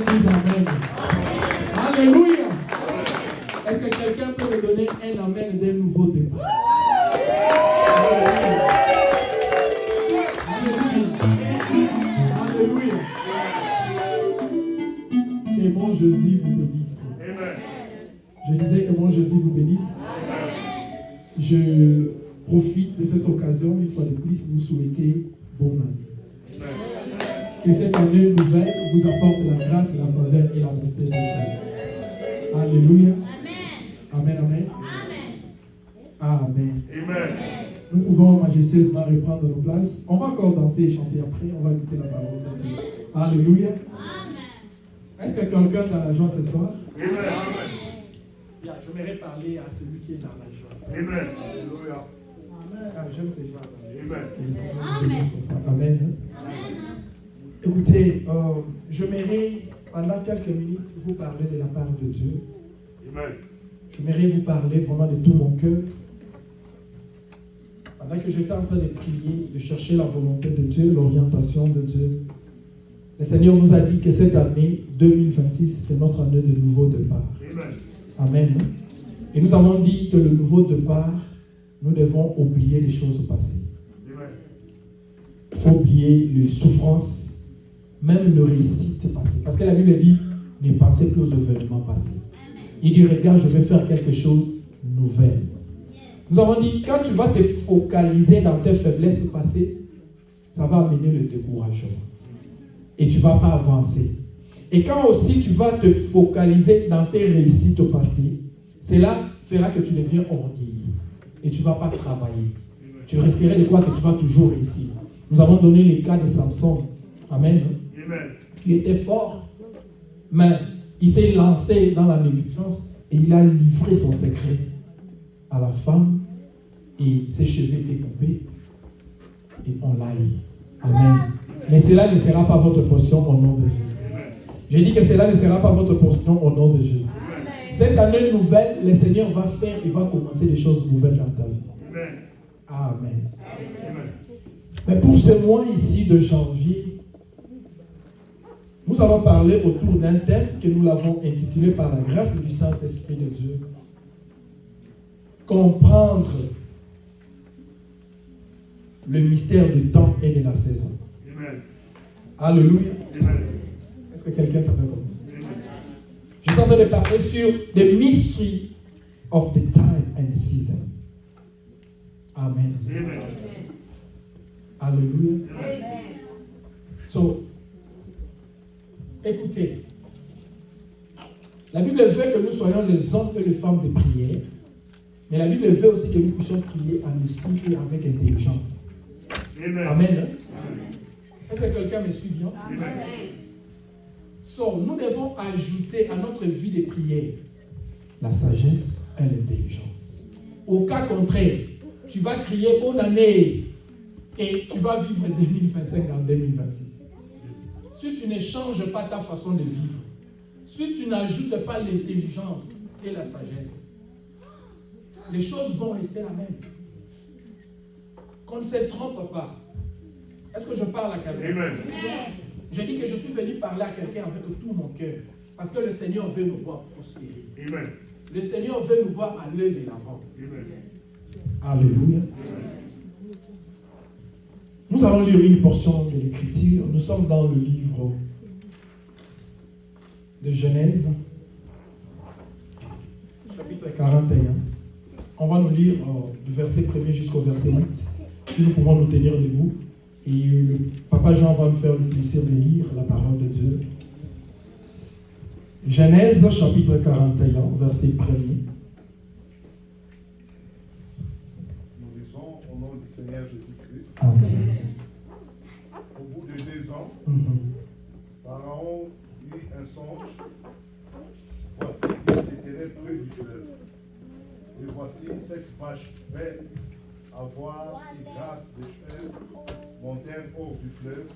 Amen. Alléluia. Est-ce que quelqu'un peut me donner un amen d'un nouveau départ? Alléluia. Que mon Jésus vous bénisse. Je disais que mon Jésus vous bénisse. Je profite de cette occasion, une fois de plus, vous souhaiter bonne année. Que cette année nouvelle vous apporte la grâce, la faveur et la bonté de Dieu. Alléluia. Amen. Amen. Amen. Amen. Nous pouvons majestueusement reprendre nos places. On va encore danser et chanter après. On va écouter la parole de Dieu. Alléluia. Est-ce que quelqu'un dans la joie ce soir? Amen. Bien, je m'aimerais parler à celui qui est dans la joie. Amen. Alléluia. Amen. J'aime ces joies. Amen. Amen. Écoutez, je m'aimerais pendant quelques minutes vous parler de la part de Dieu. Amen. Je m'aimerais vous parler vraiment de tout mon cœur. Pendant que j'étais en train de prier, de chercher la volonté de Dieu, l'orientation de Dieu, le Seigneur nous a dit que cette année 2026, c'est notre année de nouveau départ. Amen. Amen. Et nous avons dit que le nouveau départ, nous devons oublier les choses passées. Il faut oublier les souffrances, même le réussite passé. Parce que la Bible dit, ne pensez plus aux événements passés. Il dit, regarde, je vais faire quelque chose de nouvel. Nous avons dit, quand tu vas te focaliser dans tes faiblesses passées, ça va amener le découragement. Et tu ne vas pas avancer. Et quand aussi tu vas te focaliser dans tes réussites passées, cela fera que tu deviens orgueilleux. Et tu ne vas pas travailler. Tu risquerais de quoi que tu vas toujours réussir. Nous avons donné le cas de Samson. Amen. Amen. Qui était fort. Mais il s'est lancé dans la négligence et il a livré son secret à la femme et ses cheveux étaient coupés et on l'a eu. Amen. Mais cela ne sera pas votre portion au nom de Jésus. Je dis que cela ne sera pas votre portion au nom de Jésus. Cette année nouvelle, le Seigneur va faire et va commencer des choses nouvelles dans ta vie. Amen. Mais pour ce mois ici de janvier, nous allons parler autour d'un thème que nous l'avons intitulé par la grâce du Saint-Esprit de Dieu. Comprendre le mystère du temps et de la saison. Amen. Alléluia. Amen. Est-ce que quelqu'un t'avait compris? Je suis en train de parler sur the mystery of the time and season. Amen. Amen. Alléluia. So, écoutez, la Bible veut que nous soyons les hommes et les femmes de prière, mais la Bible veut aussi que nous puissions prier en esprit et avec intelligence. Amen. Amen. Est-ce que quelqu'un me suit bien? Amen. So, nous devons ajouter à notre vie de prière la sagesse et l'intelligence. Au cas contraire, tu vas crier bonne année et tu vas vivre 2025 en 2026. Si tu ne changes pas ta façon de vivre, si tu n'ajoutes pas l'intelligence et la sagesse, les choses vont rester la même. Qu'on ne se trompe pas. Est-ce que je parle à quelqu'un? Amen. Je dis que je suis venu parler à quelqu'un avec tout mon cœur. Parce que le Seigneur veut nous voir prospérer. Amen. Le Seigneur veut nous voir aller de l'avant. Alléluia. Nous allons lire une portion de l'Écriture. Nous sommes dans le livre de Genèse, chapitre 41. On va nous lire du verset 1er jusqu'au verset 8. Si nous pouvons nous tenir debout. Et le Papa Jean va nous faire le plaisir de lire la parole de Dieu. Genèse, chapitre 41, verset 1er. Nous lisons au nom du Seigneur Jésus-Christ. Amen. Au bout de 2 ans, Pharaon eut un songe. Voici qu'il s'éteignait près du fleuve. Et voici cette vache belle à voir et grâce des chèvres montèrent hors du fleuve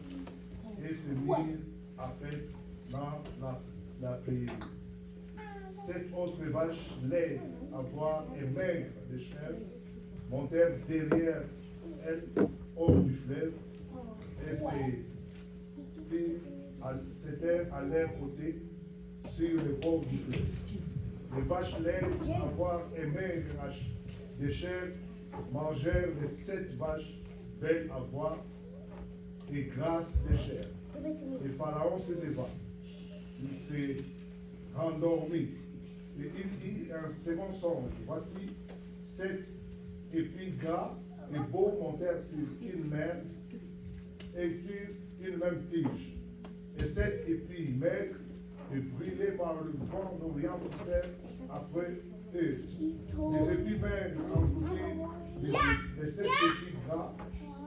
et se mirent à paître dans la prairie. Cette autre vache laide à voir et maigre des chèvres montèrent derrière elle hors du fleuve et se s'étaient à leur côté sur le bord du fleuve. Les vaches laides, avoir aimé des chèvres, mangèrent les 7 vaches belles à voir et grasses des chèvres. Et Pharaon se leva. Il s'est rendormi. Et il dit un second songe. Voici 7 épis gras et beaux montèrent sur une même et sur une même tige. Et 7 épis maigres et brûlés par le vent d'Orient poussèrent après eux. Les épis maigres engloutirent les 7 épis gras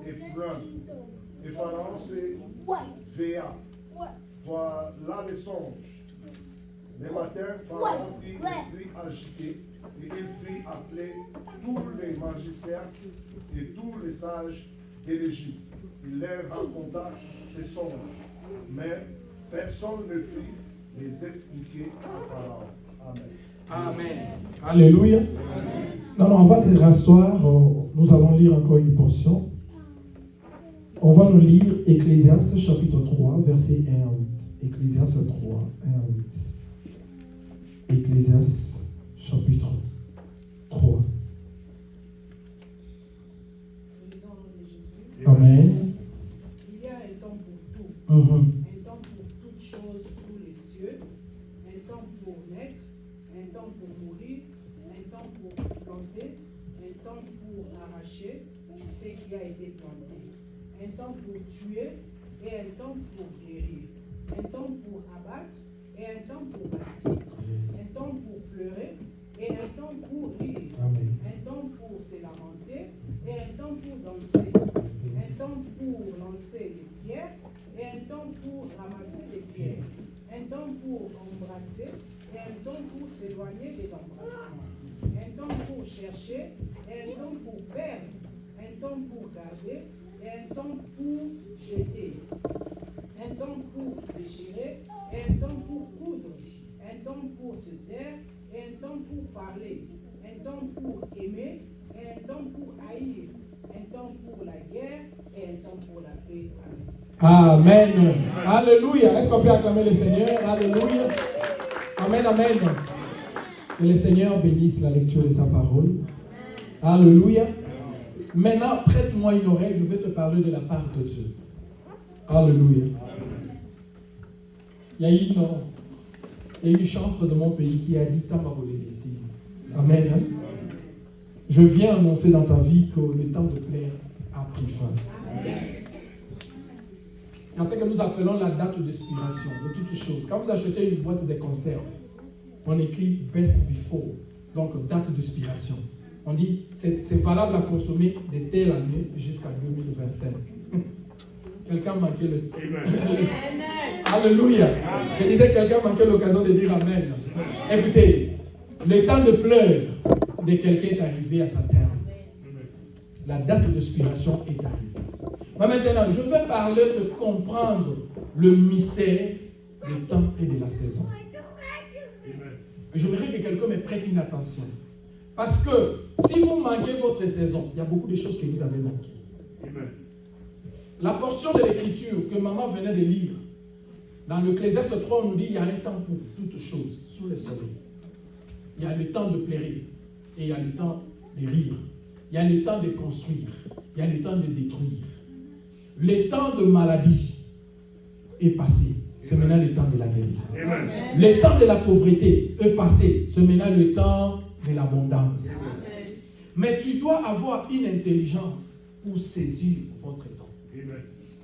et pleins. Et Pharaon s'éveilla. Voilà les songes. Le matin, Pharaon vit l'esprit agité et il fit appeler tous les magiciens et tous les sages de l'Égypte. Il leur raconta ses songes, mais personne ne put les expliquer à Pharaon. Amen. Amen. Alléluia. Non, on va les rasseoir. Nous allons lire encore une portion. On va nous lire Ecclésiaste chapitre 3, versets 1 à 8. Ecclésiaste 3, 1 à 8. Ecclésiaste chapitre 3. Amen. Il y a un temps pour tout. Un temps pour toutes choses sous les cieux. Un temps pour naître. Un temps pour mourir. Un temps pour planter. Un temps pour arracher ce qui a été planté. Un temps pour tuer et un temps pour guérir. Un temps pour abattre et un temps pour bâtir. Un temps pour pleurer et un temps pour rire. Amen. Un temps pour se lamenter et un temps pour danser. Un temps pour lancer les pierres et un temps pour ramasser les pierres. Un temps pour embrasser et un temps pour s'éloigner des embrassements. Un temps pour chercher et un temps pour perdre. Un temps pour garder et un temps pour jeter. Un temps pour déchirer et un temps pour coudre. Un temps pour se taire et un temps pour parler. Un temps pour aimer et un temps pour haïr. Un temps pour la guerre et un temps pour la paix. Amen. Alléluia. Est-ce qu'on peut acclamer le Seigneur? Alléluia. Amen, amen. Que le Seigneur bénisse la lecture de sa parole. Alléluia. Maintenant, prête-moi une oreille, je vais te parler de la part de Dieu. Alléluia. Il y a une chantre de mon pays qui a dit « Tamabole Lessie ». Amen. Hein? Je viens annoncer dans ta vie que le temps de plaire a pris fin. Dans ce que nous appelons la date d'expiration de toutes choses. Quand vous achetez une boîte de conserve, on écrit « best before », donc date d'expiration. On dit c'est valable à consommer de telle année jusqu'à 2025. Quelqu'un manquait le... Alléluia. Je disais quelqu'un manquait l'occasion de dire Amen. Écoutez, le temps de pleurs de quelqu'un est arrivé à sa terme. La date d'expiration est arrivée. Mais maintenant, je vais parler de comprendre le mystère du temps et de la saison. J'aimerais que quelqu'un me prête une attention. Parce que si vous manquez votre saison, il y a beaucoup de choses que vous avez manquées. La portion de l'écriture que maman venait de lire, dans l'Ecclésiaste 3, on nous dit qu'il y a un temps pour toutes choses sous le soleil. Il y a le temps de pleurer et il y a le temps de rire. Il y a le temps de construire. Il y a le temps de détruire. Le temps de maladie est passé. C'est maintenant le temps de la guérison. Amen. Le temps de la pauvreté est passé. C'est maintenant le temps de l'abondance. Amen. Mais tu dois avoir une intelligence pour saisir votre temps. Amen.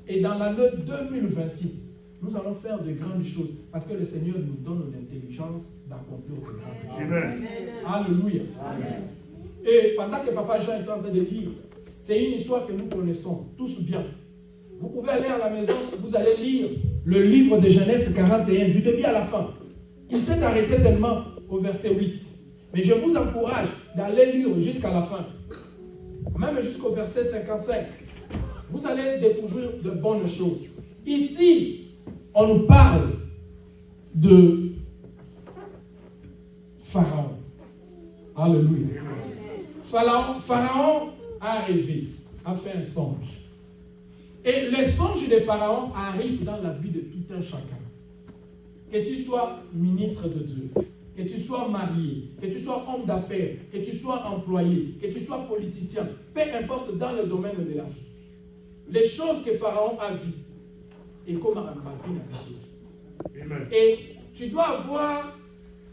Et dans l'année 2026, nous allons faire de grandes choses parce que le Seigneur nous donne l'intelligence d'accomplir de grandes choses. Alléluia. Amen. Et pendant que Papa Jean est en train de lire, c'est une histoire que nous connaissons tous bien. Vous pouvez aller à la maison, vous allez lire le livre de Genèse 41, du début à la fin. Il s'est arrêté seulement au verset 8. Mais je vous encourage d'aller lire jusqu'à la fin. Même jusqu'au verset 55. Vous allez découvrir de bonnes choses. Ici, on nous parle de Pharaon. Alléluia. Pharaon a rêvé, a fait un songe. Et les songes de Pharaon arrivent dans la vie de tout un chacun. Que tu sois ministre de Dieu, que tu sois marié, que tu sois homme d'affaires, que tu sois employé, que tu sois politicien, peu importe dans le domaine de la vie. Les choses que Pharaon a vues, et comme ma vie n'a pas. Et tu dois avoir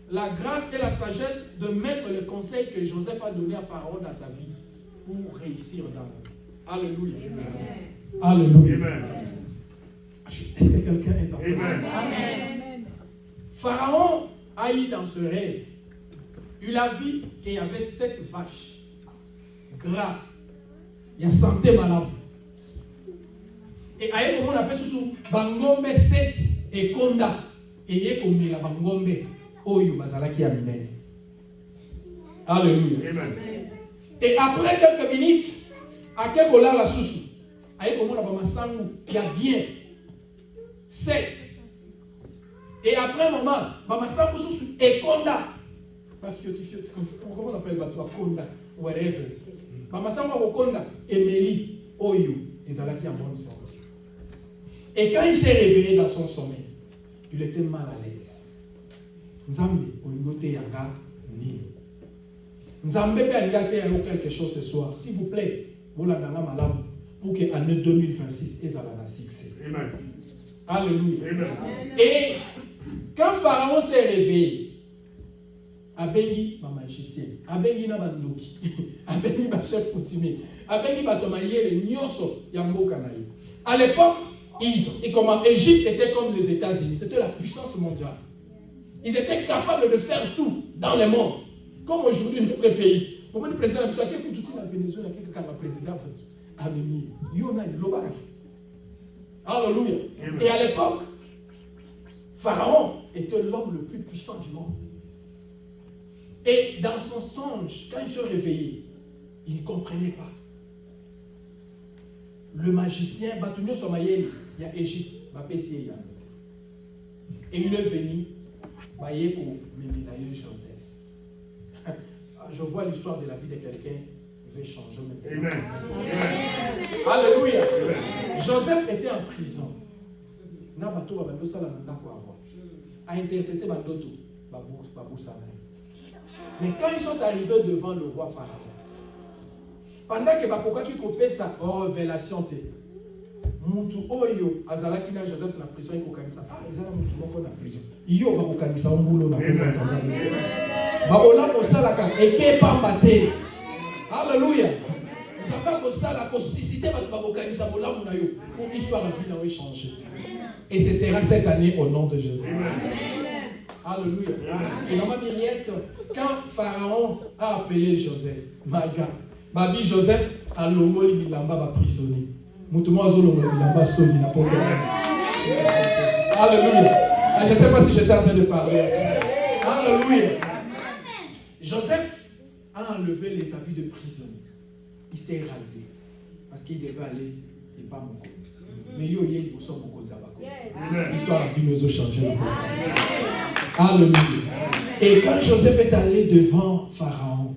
la grâce et la sagesse de mettre le conseil que Joseph a donné à Pharaon dans ta vie pour réussir dans la vie. Alléluia. Alléluia. Amen. Est-ce que quelqu'un est en train? Amen. Pharaon a eu dans ce rêve, il a vu qu'il y avait 7 vaches gras. Il y a santé malade. Et aïe, comment on appelle ce sous Bangombe 7 et Konda. Et yé comme la Bangombe. Oyo bazalaki ya minene. Alléluia. Et après quelques minutes, à quel moment la sousou? Aïe, comment on appelle Massangu? Il y a bien 7. Et après un moment, Massangu sousou et Konda. Parce que comment on appelle bateau Konda? Whatever. Massangu au Konda. Emeli. Oyo. Ezalaki en bonne santé. Et quand il s'est réveillé dans son sommeil, il était mal à l'aise. Nzambe, Olingote Yanga, Ni. Nzambe, quelque chose ce soir. S'il vous plaît, pour que l'année 2026 ait un succès. Amen. Alléluia. Amen. Et quand Pharaon s'est réveillé, Abengi, ma magicien, Abengi na bandoki, Abengi ma chef coutumier, Abengi ma tomaïe, Nyonso, Yambo Kanaï. À l'époque, Égypte était comme les États-Unis, c'était la puissance mondiale. Ils étaient capables de faire tout dans le monde, comme aujourd'hui notre pays. Pour le président, il y a quelques outils dans le Venezuela, quelques cas de président, Amélie, Yona, Lobas. Alléluia. Et à l'époque, Pharaon était l'homme le plus puissant du monde. Et dans son songe, quand il se réveillait, il ne comprenait pas. Le magicien, Batunio Somayel, il y a Égypte, et il est venu, Bayeko, Méminaye Joseph. Je vois l'histoire de la vie de quelqu'un qui veut changer maintenant. Amen. Alléluia. Amen. Joseph était en prison. A interprété Bandoto, Babou Sana. Mais quand ils sont arrivés devant le roi Pharaon, pendant que Bakoka qui copait sa révélation, Moutou Oyo, Azalaki na Joseph na prison, il kokanisa. Ah, ils ont Moutou Moko na prison. Iyo bakokanisa ombulo na prison. Babola kosalaka eke pambate. Alléluia. Zamba kosala kosisité bakokanisa bolamu na yo pour histoire de vie na yo changer. Et ce sera cette année au nom de Jésus. Alléluia. Et maman Myriette, quand Pharaon a appelé Joseph, my God, Babi Joseph a longoli bilamba ba prisonnier. Moutouma zolongoli bilamba soli na porte. Alléluia. Je ne sais pas si j'étais en train de parler. Alléluia. Joseph a enlevé les habits de prisonnier. Il s'est rasé parce qu'il devait aller et pas mon cause. Mais il y a eu beaucoup de l'histoire a vu nous changer. Alléluia. Et quand Joseph est allé devant Pharaon,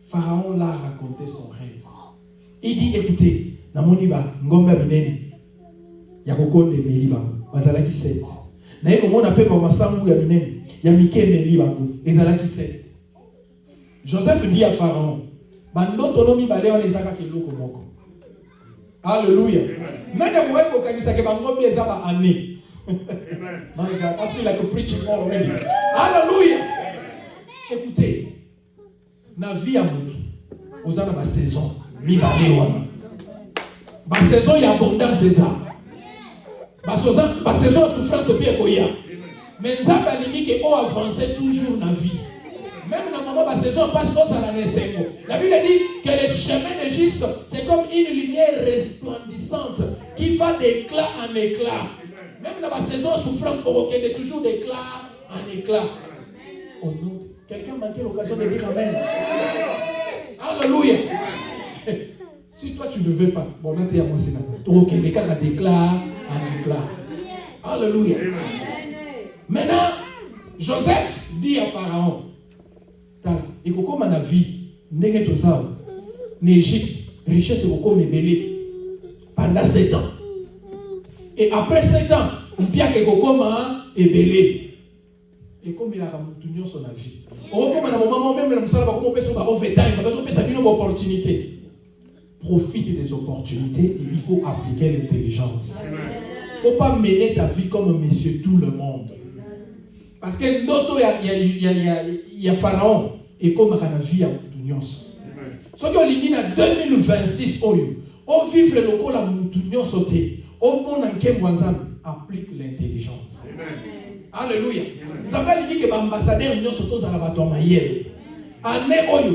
Pharaon l'a raconté son rêve. Il dit, écoutez, Namoniba, Ngomba Bineni, Yakokonde Meliba, Bazalaki 7. Naye comment on appelle Mamassangu Yaminen, Yamike Meliba, Ezalaki 7. Joseph dit à Pharaon, Bandotonomi Baléon Ezaka Keloko Moko. Alléluia. Maintenant, vous voyez que c'est un année. My God, I feel like a preaching already. Alléluia. Écoutez, na vie à Moutou, vous avez ma saison, mi baléwana. Ma saison, il y a abondance des âmes. Ma saison, souffrance de pied koya. Mais nous avons dit qu'on avance toujours dans la vie. Même dans le moment où la saison passe, la Bible dit que le chemin de juste, c'est comme une lumière resplendissante qui va d'éclat en éclat. Même dans la saison de souffrance, on est toujours d'éclat en éclat. Oh non, quelqu'un manquait l'occasion de dire Amen. Alléluia. Si toi tu ne veux pas, bon, maintenant, moi c'est là. Ok, les cas d'éclat en éclat. Alléluia. Maintenant, Joseph dit à Pharaon, et comme on a vu, n'Égypte, richesse est beaucoup mébélé. pendant 7 ans. Et après 7 ans, on peut est belé. Et comme il a ramené son avis. Comme à un moment même, on peut faire une opportunité. Profite des opportunités et il faut appliquer l'intelligence. Il ne faut pas mener ta vie comme monsieur tout le monde. Parce que l'autre, il y a Pharaon et comme il y a la vie à l'union. Ce qui est en 2026, on vivre le local à l'union sauté. Au monde en Kemwanzam applique l'intelligence. Alléluia. Ça veut dire que l'ambassadeur l'union sauté à la bataille maïelle.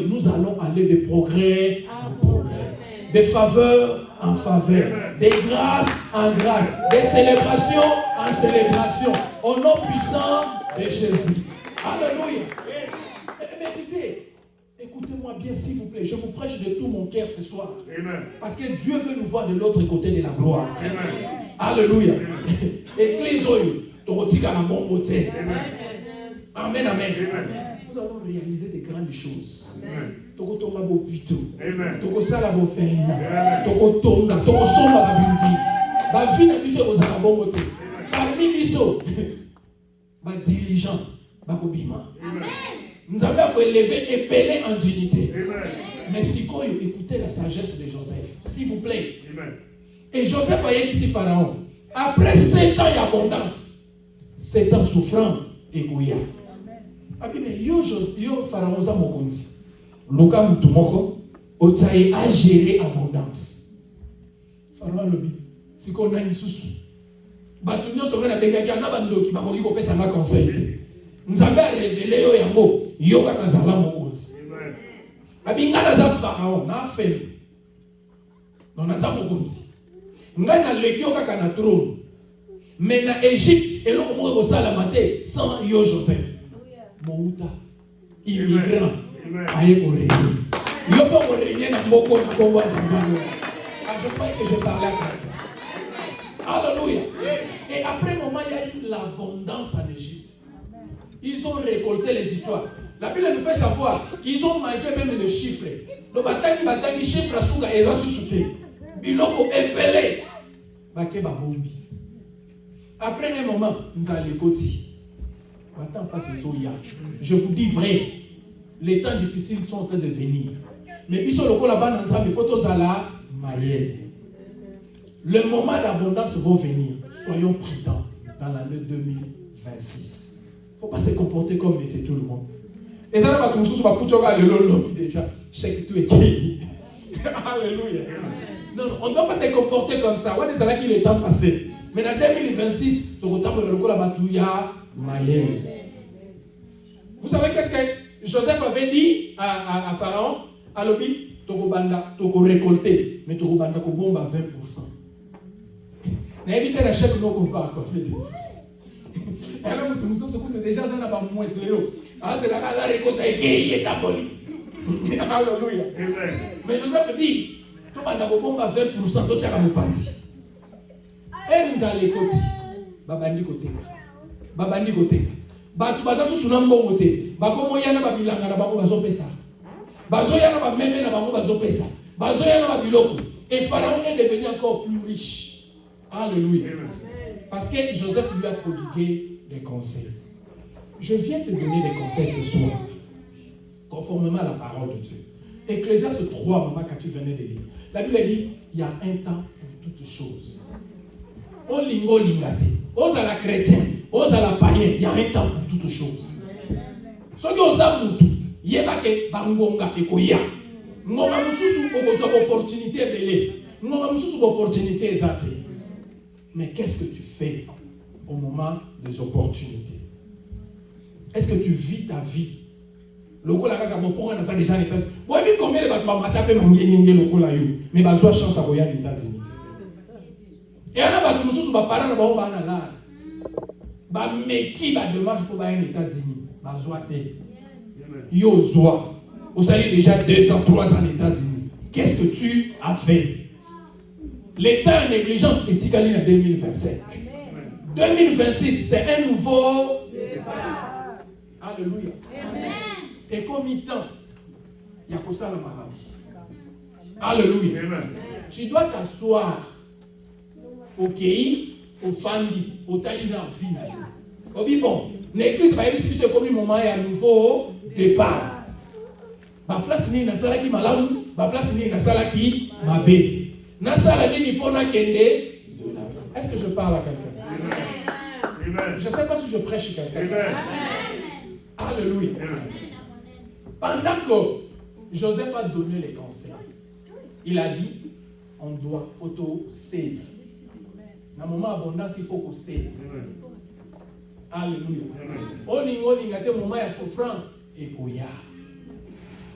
Nous allons aller de progrès en progrès. De faveur en faveur, de grâce en grâce, de célébration en célébration, au nom puissant de Jésus. Alléluia. Mais écoutez-moi bien s'il vous plaît, je vous prêche de tout mon cœur ce soir. Amen. Parce que Dieu veut nous voir de l'autre côté de la gloire. Amen. Alléluia. Église, tu retires la bonne beauté. Amen, amen. Nous allons réaliser des grandes choses. Toko tonga bo pito. Toko sala bo ferina. Toko tonga, toko somba ba building. Ba vie na biso ko sala bon côté. Parmi biso ba dirigeant ba ko bima. Nous avons élevé et belé en dignité. Mais si quand écoutez la sagesse de Joseph, s'il vous plaît. Et Joseph a ici Pharaon. Après 7 ans d'abondance, 7 ans de souffrance et Goya. Mais yo Pharaon za mokonzi. Loka mutu moko otaye a gérer abondance. Pharaon lobi. Si qu'on a une sous. Batu nyo so na bengaki na bandoki ba ko pesa na conseil. Nzambe a révélé yo yango yo ka zala mokonzi. Abi ngana za Pharaon na fele. Non na za mokonzi. Ngana lekio kaka na trône. Mais na Égypte eloko moko ko sala maté sans yo Joseph. Mouta, immigrant, aïe pour régner. Yo pas pour régner dans beaucoup de combat. Je croyais que je parlais à ça. Alléluia. Et après un moment, il y a eu l'abondance en Égypte. Ils ont récolté les histoires. La Bible nous fait savoir qu'ils ont manqué même le chiffre. Le bataki chiffre à souga et ça sous-souté. Biloko épelé. Baké babombi. Après un moment, nous allons côté. Je vous dis vrai, les temps difficiles sont en train de venir. Mais il faut le moment d'abondance va venir. Soyons prudents dans l'année 2026. Il ne faut pas se comporter comme c'est tout le monde. Et ça va déjà. Alléluia. Non, on ne doit pas se comporter comme ça. On est là qu'il est temps passé. Mais en 2026, vous savez qu'est-ce que Joseph avait dit à Pharaon? À l'obi, Tokobanda, Toko récolté, mais Tokobanda ko bomba 20%. N'habitez la chèque non qu'on pas accordé 10%. Et alors, nous sommes déjà ça n'a pas moins zéro. Ah, c'est la récolte qui est aboli. Alléluia. Mais Joseph dit, Tokobanda ko bomba 20%, toi tu as mon parti. Et nous allons écouter. Babandi koteka. Babandi koteka. Batu bazasu sunambo mote. Bako moyana babilanga na bako bazo pesa. Bazo yana ba meme na bako bazo pesa. Bazo yana ba biloko. Et Pharaon est devenu encore plus riche. Alléluia. Parce que Joseph lui a prodigué des conseils. Je viens te donner des conseils ce soir. Conformément à la parole de Dieu. Ecclésiaste 3, maman, quand tu venais de lire. La Bible dit, il y a un temps pour toutes choses. On lingo lingate. On a la chrétien. On a la païen. Il y a un temps pour toutes choses. Ce qui est ça, mutu. Yebake bangonga ekoya. Ngonga mususu okozo opportunité belé. Ngonga mususu opportunité ezate. Mais qu'est-ce que tu fais au moment des opportunités? Est-ce que tu vis ta vie? Lokola kaka mopoko na ça déjà en États-Unis. Vous avez vu combien de bateaux matape mangengenge lokola yo. Mais bazwa chance à voyager aux États-Unis. Et on a battu nous sous parents na ba na là. Ba meki ba démarche pour ba aux États-Unis. Bazwa te. Yo zwa. Vous savez déjà 2 ans, 3 ans aux États-Unis. Qu'est-ce que tu as fait? L'État en négligence est égalé en 2025. 2026, c'est un nouveau départ. Alléluia. Amen. Et comme il temps, il y a que ça le marabout. Alléluia. Amen. Tu dois t'asseoir ok, au famille, au talina, au final. Au vivant, l'église va être ici comme un moment et à nouveau départ. Ma place ni na sala qui malamu, ma place ni na sala qui mabe. Na sala ni pona kende de l'avant. Est-ce que je parle à quelqu'un? Amen. Je ne sais pas si je prêche quelqu'un. Alléluia. Pendant que Joseph a donné les conseils, il a dit, on doit photo save. Dans le moment abondance, il faut qu'on save. Alléluia. On a des moments de souffrance et koya.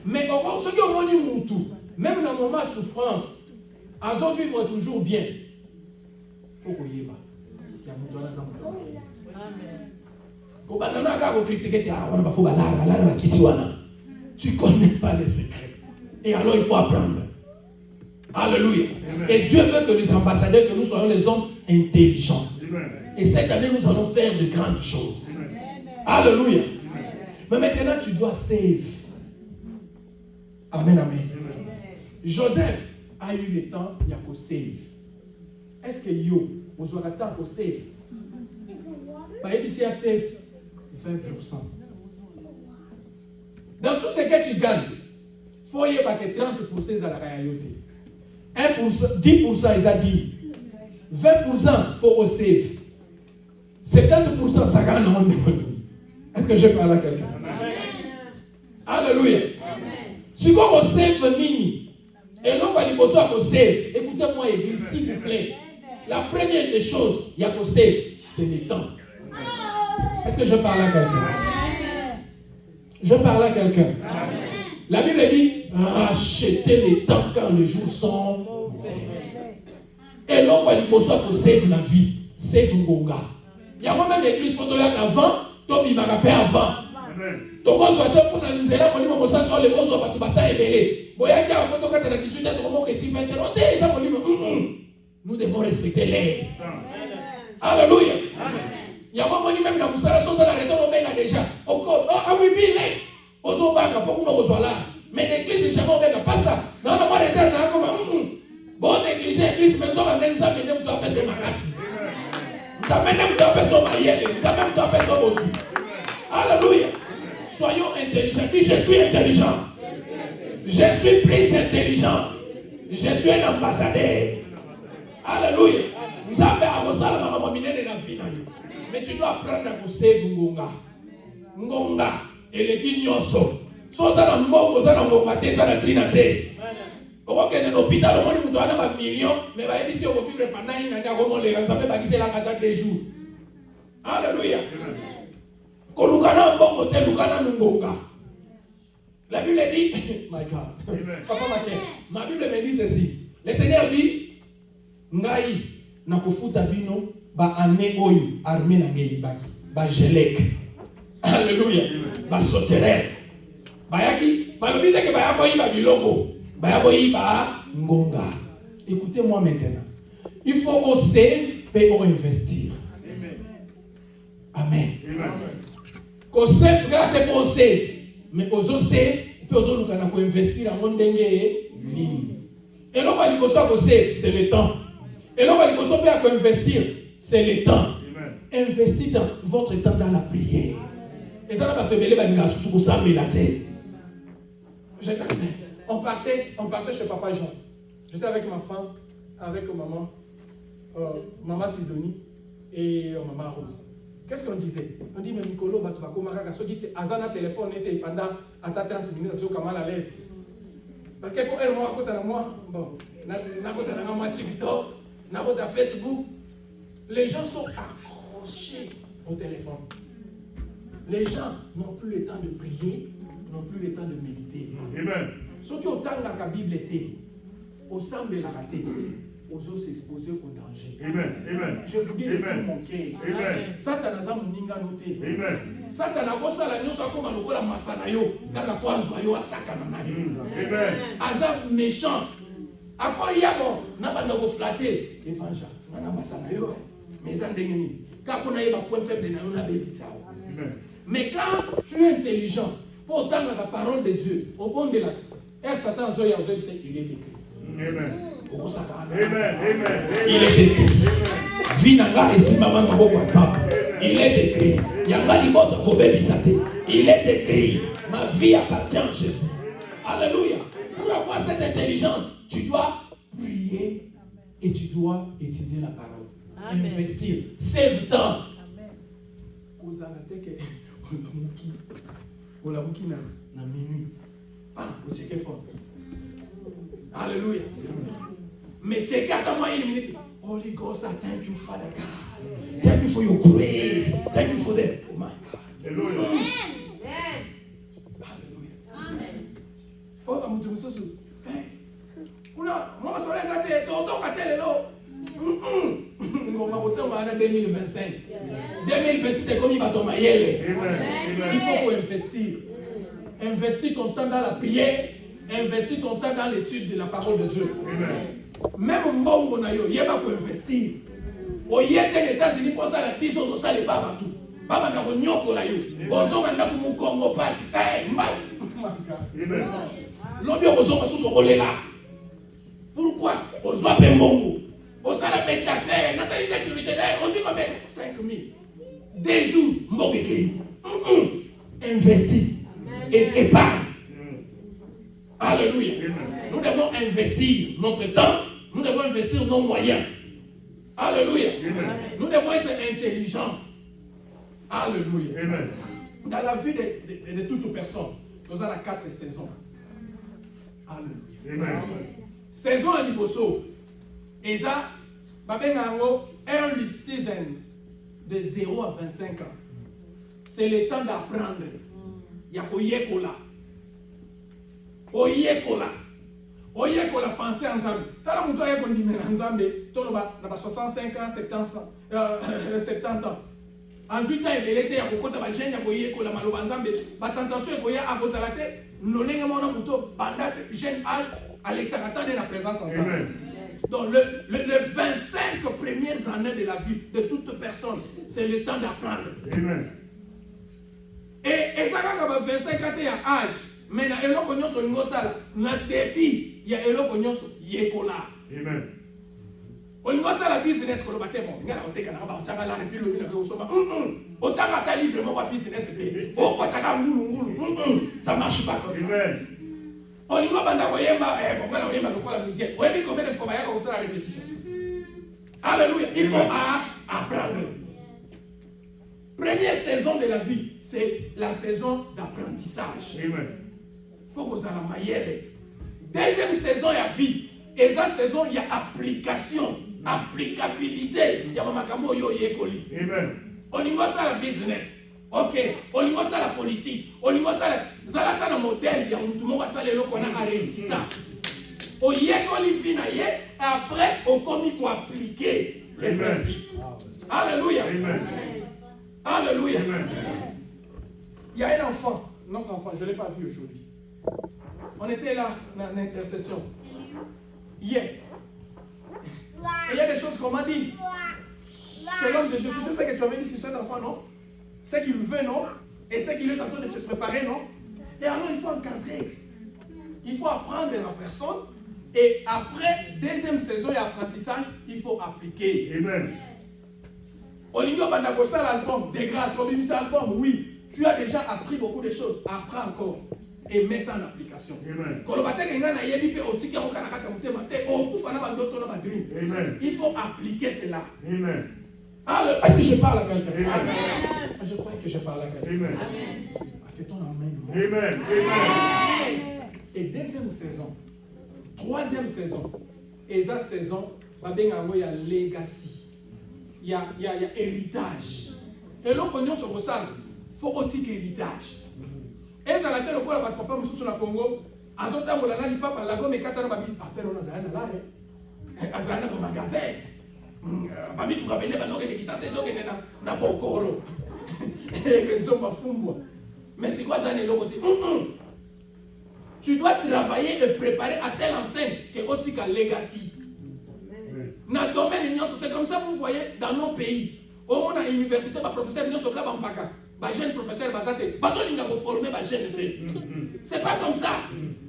Mais ceux qui ont dit Moutou, même dans le moment de souffrance, ils ont vivre toujours bien. Il faut qu'on y ait. Il y a Moutou dans Amen. Tu ne connais pas les secrets. Et alors il faut apprendre. Alléluia. Amen. Et Dieu veut que les ambassadeurs, que nous soyons les hommes intelligents. Amen. Et cette année, nous allons faire de grandes choses. Amen. Alléluia. Amen. Mais maintenant, tu dois save. Amen, amen. Amen. Joseph a eu le temps, il y a pour save. Est-ce que yo, vous aurez le temps pour save? Ici, à save 20%. Dans tout ce que tu gagnes, il faut y avoir que 30% à la réalité. 1%, 10% ils ont dit. 20% il faut au save. 70% ça gagne. Est-ce que je parle à quelqu'un? Alléluia. Si vous au save mini, et l'on va dire au save, écoutez-moi église, s'il vous plaît. La première des choses, il y a au save, c'est le temps. Est-ce que je parle à quelqu'un? Je parle à quelqu'un. La Bible dit, rachetez les temps quand les jours sont mauvais. Et l'homme va dire pour save la vie, save Ngonga. Il y a moi-même l'église photo avant, Tobi m'a rappelé avant. Donc on soit pour la nzela pour nous montrer que les bons sont pas tout bataille belé. Boya qui a photo quand tu as 18 ans, comment que tu fais interrompre ça pour lui. Nous devons respecter l'air. Alléluia. Il y a un moment même dans Moussala, sans la retour au Béga déjà. Encore, I will be late. Ozo Banga, pourquoi nous sommes là? Mais l'église est jamais au Béga. Pasteur, dans le mois d'éternel, comme bon négligé, l'église, mais on amène ça, mais nous doit faire son macasse. Nous amène nous doit faire son maïel, nous amène nous doit faire son bosu. Alléluia. Soyons intelligents. Dis, je suis intelligent. Je suis plus intelligent. Je suis un ambassadeur. Alléluia. Nous avons mais tu dois apprendre à save Ngonga. Ngonga. Et les guignosos. So ça n'a pas ça n'a pas ça n'a tina te. Pourquoi que dans l'hôpital on dit que tu as un million, mais va ici on va vivre pendant une année comment les gens savent pas qui c'est la carte des jours. Alléluia. Kolukana mbongo te lukana Ngonga. La Bible dit, my God. Papa Maké, ma Bible me dit ceci. Le Seigneur dit, ngai na kufuta bino ba ane oyo armée na ngeli baki ba gelek. Alléluia. Ba soterel. Ba yaki, ba lobite ke ba yako yiba biloko. Ba yako yiba Ngonga. Écoutez-moi maintenant. Il faut qu'on save et on investir. Amen. Amen. Qu'on save, regardez pour save. Mais aux save, puis aux autres, on peut investir en monde dengue et l'on va dire qu'on save, c'est le temps. Et l'on va dire qu'on peut investir, c'est le temps. Investissez dans votre temps dans la prière. Et ça va te mêler sous ça, mais la tête. On partait chez Papa Jean. J'étais avec ma femme, avec maman, maman Sidonie et maman Rose. Qu'est-ce qu'on disait? On dit, mais Nicolo, tu vas comme un qui a un téléphone pendant 30 minutes, tu vas mal à l'aise. Parce qu'il faut être moi à côté de moi. Bon, à côté de moi, TikTok, à côté de Facebook. Les gens sont accrochés au téléphone. Les gens n'ont plus le temps de prier, n'ont plus le temps de méditer. Amen. Ceux qui ont tant la Bible était, au sein de la rater. Aux autres s'exposer au danger. Amen. Amen. Je vous dis de tout mon cœur. Satan a muninga noté. Amen. Satan a kosa la nyoso comme lokola masana yo, kaka kwa zwa yo asakana na yo. Amen. Azab méchant. Après yabo na banda ko flatter évangile. Na masana yo. Mais ça ndengeni. Ka pona yeba point faible na yo na bebi sao. Amen. Mais quand tu es intelligent, pour entendre la parole de Dieu, au bon de la et Satan zoya c'est il est écrit. Amen. Il est décrit. Vinanga et Simama Nabo WhatsApp. Il est décrit. Yanga Liboto Kobe Bisate. Il est décrit. Ma vie appartient à Jésus. Alléluia. Pour avoir cette intelligence, tu dois prier et tu dois étudier la parole. Amen. Investir. Save temps. Alléluia. Mais check out moi une minute. Holy Ghost, I thank you, Father God. Thank you for your grace. Thank you for the. Oh my God. Alléluia. Alléluia. Amen. Oh, amutu mususu. Kuna, moi sur les athées, tonton katele lo. Ngoma kotonga na 2025. 2026 c'est comme il va tomber yele. Il faut investir. Investis ton temps dans la prière. Investis ton temps dans l'étude de la parole de Dieu. Amen. Même mbongo na yo, yeba ko investir. Oyete les États-Unis pour ça la 10 ans ça les baba tout. Baba na nyoko la yo. Ozo manda ku Congo passe. Amen. Lobi ozo masu so kolela. Pourquoi? Ozo pe mbongo. Ozo la pe taxe, na sali taxe militaire, ozo combien? 5000. Des jours mbongo ke. Investis et épargne. Alléluia. Nous devons investir notre temps. Nous devons investir nos moyens. Alléluia. Nous devons être intelligents. Alléluia. Dans la vie de toute personne, nous avons 4 saisons. Alléluia. Saison à Liboso. Et ça, un season de 0 à 25 ans. C'est le temps d'apprendre. Il y a Koyekola. Oyekola penser ensemble. Tala muto ayeko ndimela nzambe tolo ba 65 ans 70 ans. Ensuite il était ya kokota ba jeune ya koyekola maloba nzambe ba tentation ekoya akozala te nolenge mona muto banda jeune âge Alexa katane la présence ensemble. Donc le 25 premières années de la vie de toute personne, c'est le temps d'apprendre. Amen. Et ça quand ba 25 ans ya âge. Mais na eloko nyonso ngosala na débit ya eloko nyonso yekola. Amen. Ngosala business ko lobate bon ngala oteka na ba changa la repilo bina ko soba. Otanga ta livre mo ba business te. O kotaka ngulu. Ça marche pas comme ça. Amen. Olingo banda ko yemba bon ngala yemba lokola miguel. Oyebi combien de fois ya ko sala répétition. Alléluia. Il faut apprendre. Première saison de la vie, c'est la saison d'apprentissage. Amen. Il faut que vous ayez. Deuxième saison, il y a vie. Et cette saison, il y a application, applicabilité. Il y a Mamakamo Yo Yekoli. Amen. On y voit ça la business. Ok. On y voit ça la politique. On y voit ça la modèle. Il y a tout le monde ça le qu'on a réussi ça. On y Yekoli finaye. Après, on commence pour appliquer les principes. Alléluia. Amen. Alléluia. Amen. Il y a un enfant, notre enfant, je ne l'ai pas vu aujourd'hui. On était là dans l'intercession. Yes. Et il y a des choses qu'on m'a dit. C'est l'homme de Dieu. Tu sais ce que tu avais dit sur cet enfant, non? Ce qu'il veut, non? Et ce qu'il est en train de se préparer, non? Et alors il faut encadrer. Il faut apprendre la personne. Et après, deuxième saison et apprentissage, il faut appliquer. Amen. Olingo Bandagosa l'album, de grâce, l'obimisa album, oui. Tu as déjà appris beaucoup de choses. Apprends encore. Et mets ça en application. Amen. Il faut appliquer cela. Amen. Alors, est-ce que je parle à quelqu'un? Je crois que je parle à quelqu'un. Amen. Amen. Amen. Et deuxième saison, troisième saison, et cette saison, il y a legacy. Il y a héritage. Et l'opinion sur ça, il faut aussi héritage. Et ça, la tête, le papa, monsieur sur la Congo, à son temps, on a dit papa, la gomme est 4 ans, après on a zalé là, à zalé dans le magasin. Babi, tu rappelles, on a dit que ça, c'est ça, on a bon coro. Et ils ont ma fumbo. Mais c'est quoi ça, les côté? Tu dois travailler et préparer à telle enseigne que aussi qu'à legacy. Dans le domaine, c'est comme ça, vous voyez, dans nos pays. Au moins, à l'université, les professeurs viennent se faire en paca. Les jeunes professeurs, ils vont former les jeunes. C'est pas comme ça.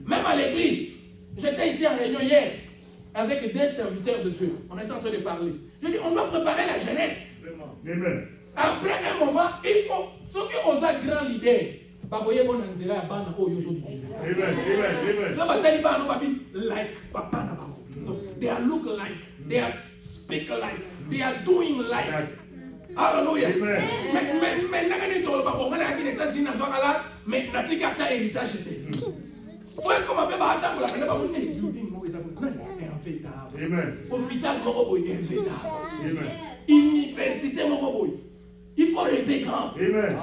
Même à l'église, j'étais ici en réunion hier. avec des serviteurs de Dieu. On est en train de parler. Je dis, on doit préparer la jeunesse. Amen. Après un moment, il faut, ceux qui ont un grand leader, bah, voyez, bon, on est là, bah, on est like papa na bango. They are look like, they are speak like, they are doing like. Hallelujah. Mais n'a pas dit bon, on a qui était si n'a pas mais n'a pas qu'à héritage était. Ouais, comme avait pas attendre la pas mon building mo ça est invétable. Amen. Hôpital mo boy invétable. Amen. Université mo boy. Il faut rêver grand. Amen.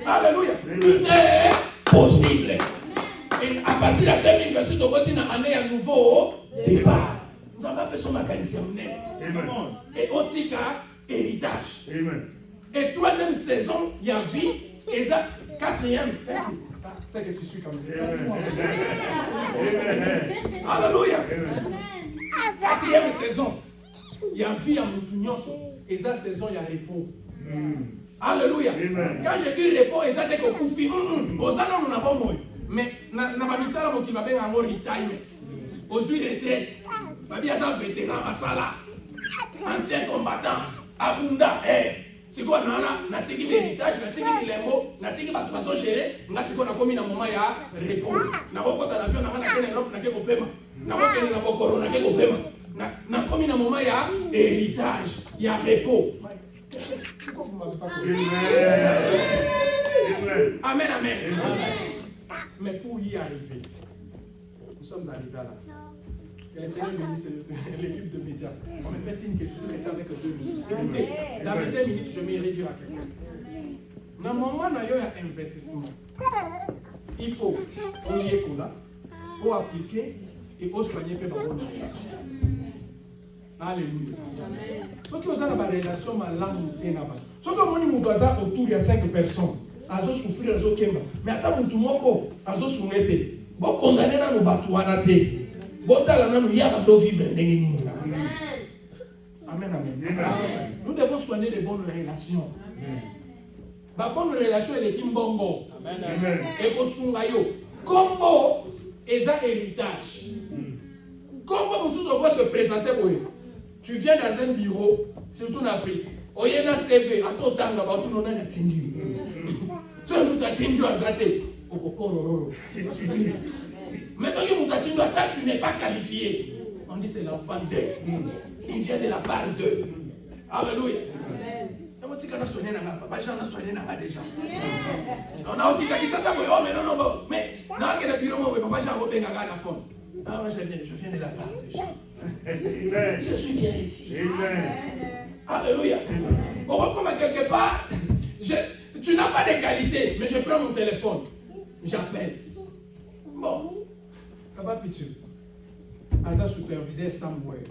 Alléluia. Tout est possible. Et à partir de 2028, on continue à année à nouveau départ. Nous avons fait son mécanicien. Amen. Et Otika, héritage. Amen. Et troisième saison, il y a vie. Et ça, quatrième. C'est que tu suis comme ça. Alléluia. Quatrième saison, il y a vie à Moutounioso. Et ça, saison, il y a repos. Alléluia. Quand je dis repos, et ça, c'est que Koufi. Osana, nous n'avons pas. Mais, na mamisala mo ki mabe ngo retirement. Aujourd'hui retraite. Babi asa vétéran asala. Ancien combattant. Abunda siko na tiki héritage, na tiki lembo, na tiki batu baso gérer, nga siko na komi na moment ya repos. Na kokota na avion na na kene Europe na ke kopema. Na kokene na bokoro na ke kopema. Na komi na moment ya héritage, ya repos. Amen, amen. Mais pour y arriver, nous sommes arrivés à la fin. Et le Seigneur me dit, c'est l'équipe de médias. On me fait signe que je suis resté avec 2 minutes. Écoutez, dans les 2 minutes, je vais réduire à quelqu'un. Dans le moment où il y a un investissement, il faut qu'on y ait là, pour appliquer et pour soigner les bonnes choses. Alléluia. Ceux qui ont une relation, ma langue est là-bas. Ceux qui ont une relation autour de 5 personnes. Azo souffrir azo kemba mais ata mutu moko azo sungete bo condamner na no batu wana te bo tala na no yaba do vivre ndenge ni amen amen. Nous devons soigner de bonnes relations. Ba bonne relation est kimbongo amen et ko sunga yo kombo eza héritage. Comment vous doit se présenter boy. Tu viens dans un bureau surtout en Afrique oyena CV atotanga ba tu nona na tindi. Si vous t'attendez à Zate, au Kokoro, mais si vous t'attendez à Zate, tu n'es pas qualifié. On dit c'est l'enfant d'eux. Il vient de la part d'eux. Alléluia. On a dit qu'on a soigné papa Jean a soigné déjà. On a dit que ça oh mais non mais dans quel bureau papa Jean a bien à la fond. Ah moi je viens de la part de Jean. Je suis bien ici. Alléluia. On recommence quelque part. Tu n'as pas de qualité, mais je prends mon téléphone. J'appelle. Bon. Papa Pichu. Asa superviseur Samuel.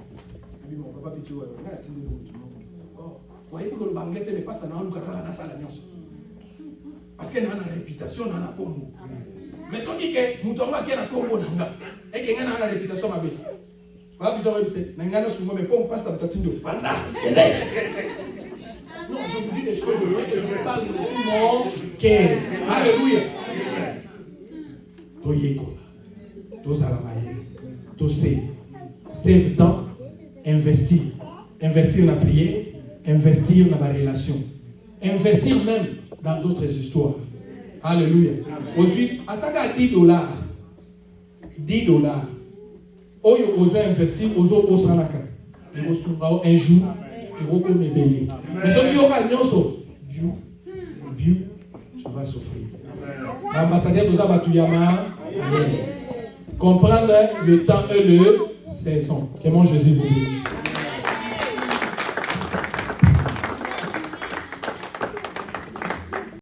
Il dit bon, Papa Pichu, on a attendu le tout. Oh, voyez que le Bangladesh n'est pas dans le cas de la salle. Parce qu'il y a une réputation dans la Congo. Mais ce qui est que nous avons un Congo et qu'il y a une réputation à vie. Papa Pichu va dire, mais il y a un peu de passe dans le Fanda. Non, je vous dis des choses vraies et je vous parle de tout mon cœur. Alléluia. Toyeko, Tosalamaye, Tosé, save temps, investir. Investir dans la prière, investir dans la relation. Investir même dans d'autres histoires. Alléluia. Aujourd'hui, attaque à $10. $10. Oyo ozo investir, ozo osanaka. Et au souvent un jour. Mais ceux qui auront nyonso, tu vas souffrir. L'ambassadeur de Zabatuyama, comprendre le temps et le saison. Que mon Jésus vous bénisse.